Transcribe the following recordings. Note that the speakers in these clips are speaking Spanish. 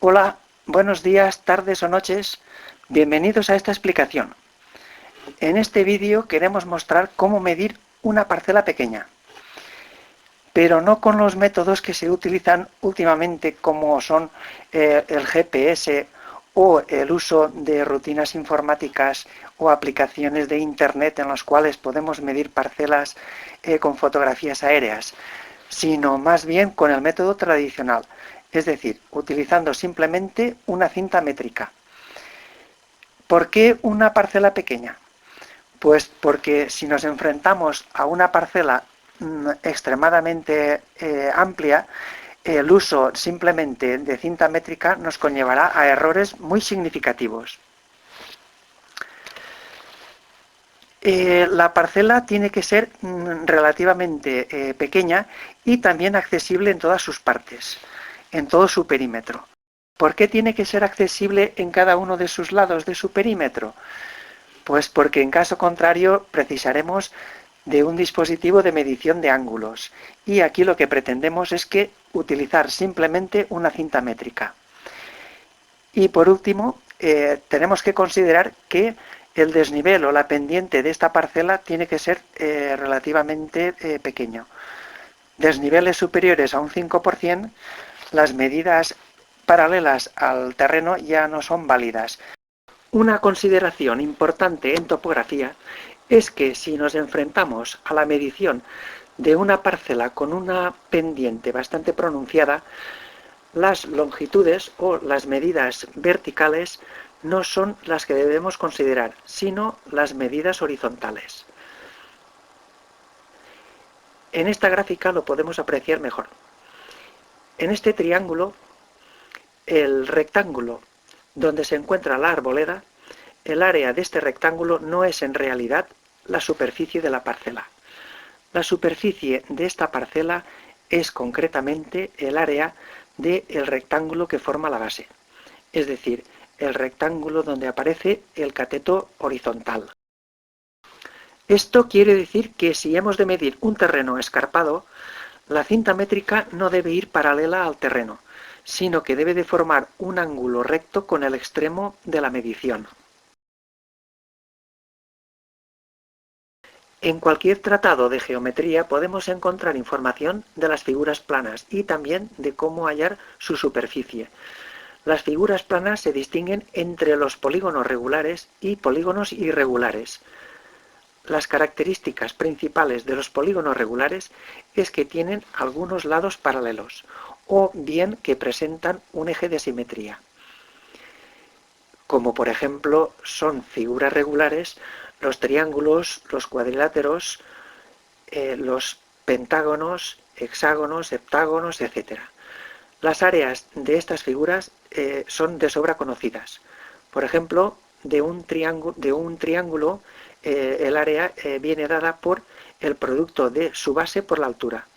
Hola, buenos días, tardes o noches. Bienvenidos a esta explicación. En este vídeo queremos mostrar cómo medir una parcela pequeña, pero no con los métodos que se utilizan últimamente como son el GPS o el uso de rutinas informáticas o aplicaciones de internet en las cuales podemos medir parcelas con fotografías aéreas, sino más bien con el método tradicional, es decir, utilizando simplemente una cinta métrica. ¿Por qué una parcela pequeña? Pues porque si nos enfrentamos a una parcela extremadamente amplia, el uso simplemente de cinta métrica nos conllevará a errores muy significativos. La parcela tiene que ser relativamente pequeña y también accesible en todas sus partes, en todo su perímetro. ¿Por qué tiene que ser accesible en cada uno de sus lados de su perímetro? Pues porque en caso contrario precisaremos de un dispositivo de medición de ángulos y aquí lo que pretendemos es que utilizar simplemente una cinta métrica. Y por último, tenemos que considerar que el desnivel o la pendiente de esta parcela tiene que ser relativamente pequeño. Desniveles superiores a un 5%, las medidas paralelas al terreno ya no son válidas. Una consideración importante en topografía es que si nos enfrentamos a la medición de una parcela con una pendiente bastante pronunciada, las longitudes o las medidas verticales no son las que debemos considerar, sino las medidas horizontales. En esta gráfica lo podemos apreciar mejor. En este triángulo, el rectángulo donde se encuentra la arboleda, el área de este rectángulo no es en realidad la superficie de la parcela. La superficie de esta parcela es concretamente el área del rectángulo que forma la base, es decir, el rectángulo donde aparece el cateto horizontal. Esto quiere decir que si hemos de medir un terreno escarpado, la cinta métrica no debe ir paralela al terreno, sino que debe de formar un ángulo recto con el extremo de la medición. En cualquier tratado de geometría podemos encontrar información de las figuras planas y también de cómo hallar su superficie. Las figuras planas se distinguen entre los polígonos regulares y polígonos irregulares. Las características principales de los polígonos regulares es que tienen algunos lados paralelos o bien que presentan un eje de simetría. Como por ejemplo son figuras regulares los triángulos, los cuadriláteros, los pentágonos, hexágonos, heptágonos, etc. Las áreas de estas figuras son de sobra conocidas. Por ejemplo, de un triángulo el área viene dada por el producto de su base por la altura.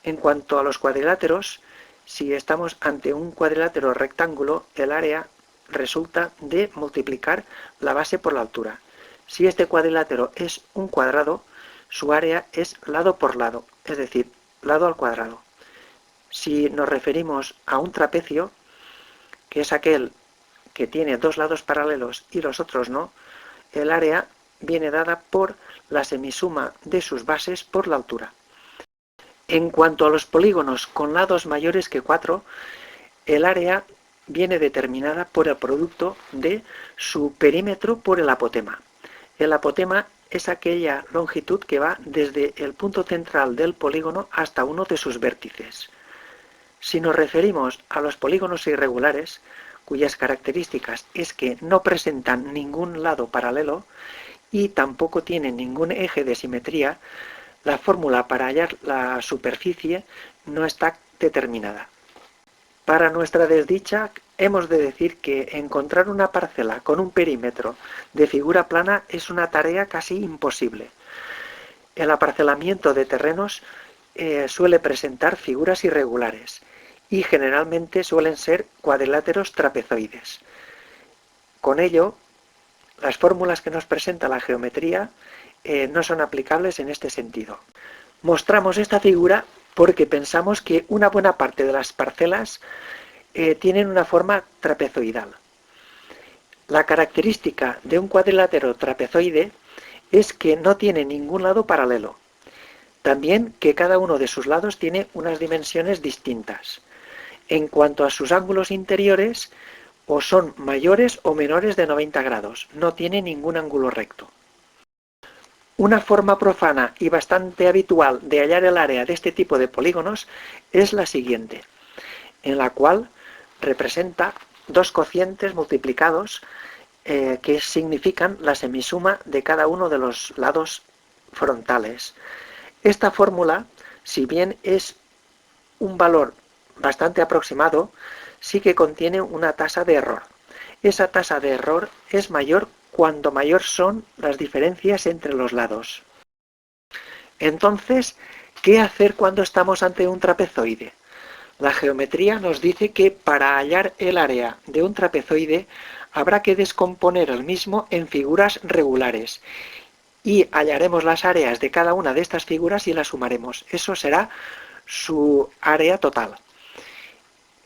En cuanto a los cuadriláteros, si estamos ante un cuadrilátero rectángulo, el área resulta de multiplicar la base por la altura. Si este cuadrilátero es un cuadrado, su área es lado por lado, es decir, lado al cuadrado. Si nos referimos a un trapecio, que es aquel que tiene dos lados paralelos y los otros no, el área viene dada por la semisuma de sus bases por la altura. En cuanto a los polígonos con lados mayores que 4, el área viene determinada por el producto de su perímetro por el apotema. El apotema es aquella longitud que va desde el punto central del polígono hasta uno de sus vértices. Si nos referimos a los polígonos irregulares, cuyas características es que no presentan ningún lado paralelo y tampoco tienen ningún eje de simetría, la fórmula para hallar la superficie no está determinada. Para nuestra desdicha, hemos de decir que encontrar una parcela con un perímetro de figura plana es una tarea casi imposible. El aparcelamiento de terrenos suele presentar figuras irregulares y generalmente suelen ser cuadriláteros trapezoides. Con ello, las fórmulas que nos presenta la geometría no son aplicables en este sentido. Mostramos esta figura porque pensamos que una buena parte de las parcelas tienen una forma trapezoidal. La característica de un cuadrilátero trapezoide es que no tiene ningún lado paralelo. También que cada uno de sus lados tiene unas dimensiones distintas. En cuanto a sus ángulos interiores, o son mayores o menores de 90 grados. No tiene ningún ángulo recto. Una forma profana y bastante habitual de hallar el área de este tipo de polígonos es la siguiente, en la cual representa dos cocientes multiplicados que significan la semisuma de cada uno de los lados frontales. Esta fórmula, si bien es un valor bastante aproximado, sí que contiene una tasa de error. Esa tasa de error es mayor cuando mayor son las diferencias entre los lados. Entonces, ¿qué hacer cuando estamos ante un trapezoide? La geometría nos dice que para hallar el área de un trapezoide habrá que descomponer el mismo en figuras regulares y hallaremos las áreas de cada una de estas figuras y las sumaremos. Eso será su área total.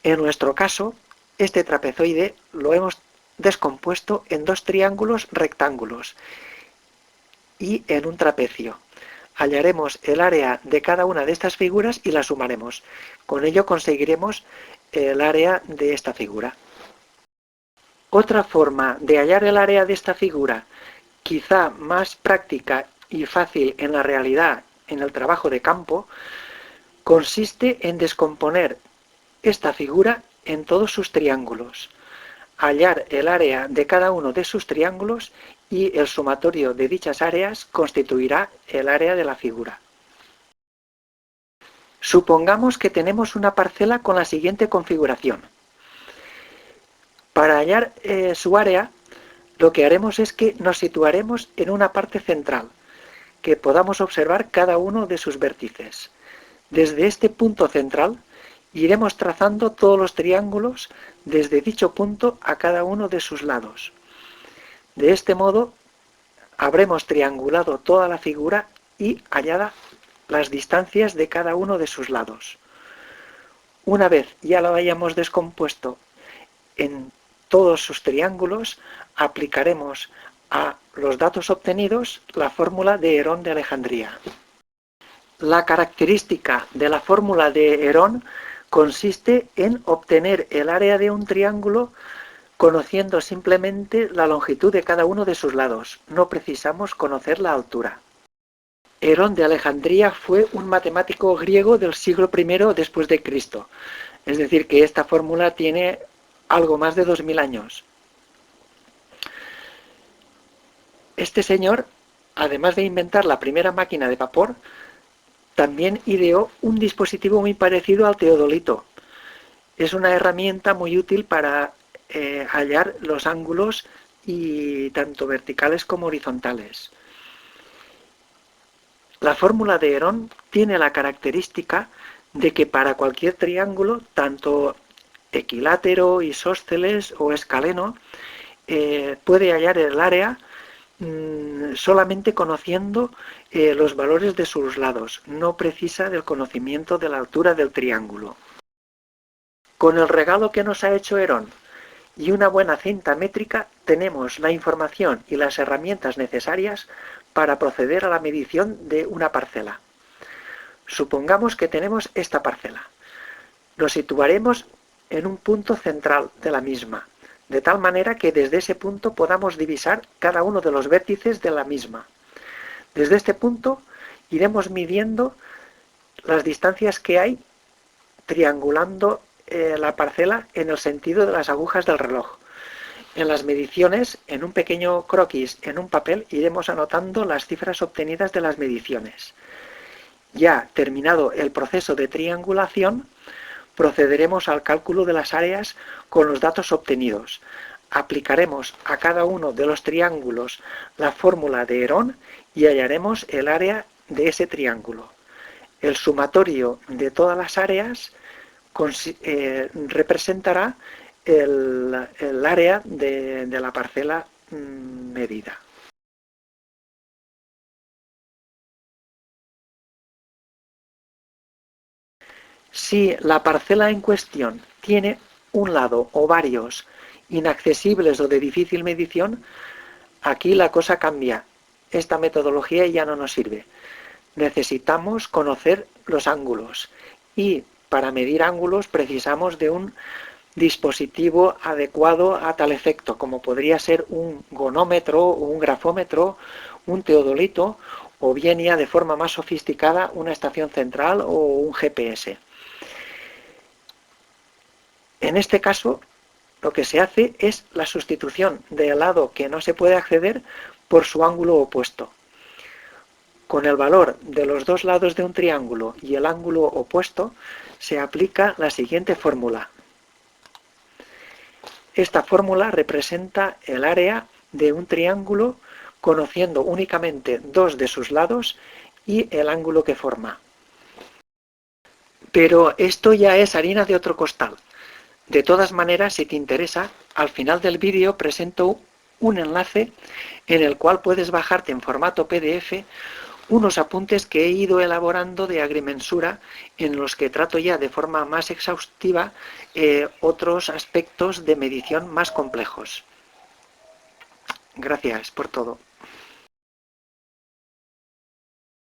En nuestro caso, este trapezoide lo hemos descompuesto en dos triángulos rectángulos y en un trapecio. Hallaremos el área de cada una de estas figuras y la sumaremos. Con ello conseguiremos el área de esta figura. Otra forma de hallar el área de esta figura, quizá más práctica y fácil en la realidad, en el trabajo de campo, consiste en descomponer esta figura en todos sus triángulos, hallar el área de cada uno de sus triángulos y el sumatorio de dichas áreas constituirá el área de la figura. Supongamos que tenemos una parcela con la siguiente configuración. Para hallar su área, lo que haremos es que nos situaremos en una parte central, que podamos observar cada uno de sus vértices. Desde este punto central, iremos trazando todos los triángulos desde dicho punto a cada uno de sus lados. De este modo, habremos triangulado toda la figura y hallada las distancias de cada uno de sus lados. Una vez ya lo hayamos descompuesto en todos sus triángulos, aplicaremos a los datos obtenidos la fórmula de Herón de Alejandría. La característica de la fórmula de Herón consiste en obtener el área de un triángulo conociendo simplemente la longitud de cada uno de sus lados. No precisamos conocer la altura. Herón de Alejandría fue un matemático griego del siglo I después de Cristo. Es decir, que esta fórmula tiene algo más de 2000 años. Este señor, además de inventar la primera máquina de vapor, también ideó un dispositivo muy parecido al teodolito. Es una herramienta muy útil para hallar los ángulos y tanto verticales como horizontales. La fórmula de Herón tiene la característica de que para cualquier triángulo, tanto equilátero, isósceles o escaleno, puede hallar el área solamente conociendo los valores de sus lados. No precisa del conocimiento de la altura del triángulo. Con el regalo que nos ha hecho Herón y una buena cinta métrica, tenemos la información y las herramientas necesarias para proceder a la medición de una parcela. Supongamos que tenemos esta parcela. Nos situaremos en un punto central de la misma, de tal manera que desde ese punto podamos divisar cada uno de los vértices de la misma. Desde este punto iremos midiendo las distancias que hay triangulando la parcela en el sentido de las agujas del reloj. En las mediciones, en un pequeño croquis en un papel, iremos anotando las cifras obtenidas de las mediciones. Ya terminado el proceso de triangulación, procederemos al cálculo de las áreas con los datos obtenidos. Aplicaremos a cada uno de los triángulos la fórmula de Herón y hallaremos el área de ese triángulo. El sumatorio de todas las áreas representará el área de la parcela medida. Si la parcela en cuestión tiene un lado o varios inaccesibles o de difícil medición, aquí la cosa cambia. Esta metodología ya no nos sirve. Necesitamos conocer los ángulos y para medir ángulos precisamos de un dispositivo adecuado a tal efecto, como podría ser un gonómetro, un grafómetro, un teodolito o bien ya de forma más sofisticada una estación central o un GPS. En este caso, lo que se hace es la sustitución del lado que no se puede acceder por su ángulo opuesto. Con el valor de los dos lados de un triángulo y el ángulo opuesto, se aplica la siguiente fórmula. Esta fórmula representa el área de un triángulo conociendo únicamente dos de sus lados y el ángulo que forma. Pero esto ya es harina de otro costal. De todas maneras, si te interesa, al final del vídeo presento un enlace en el cual puedes bajarte en formato PDF unos apuntes que he ido elaborando de agrimensura en los que trato ya de forma más exhaustiva otros aspectos de medición más complejos. Gracias por todo.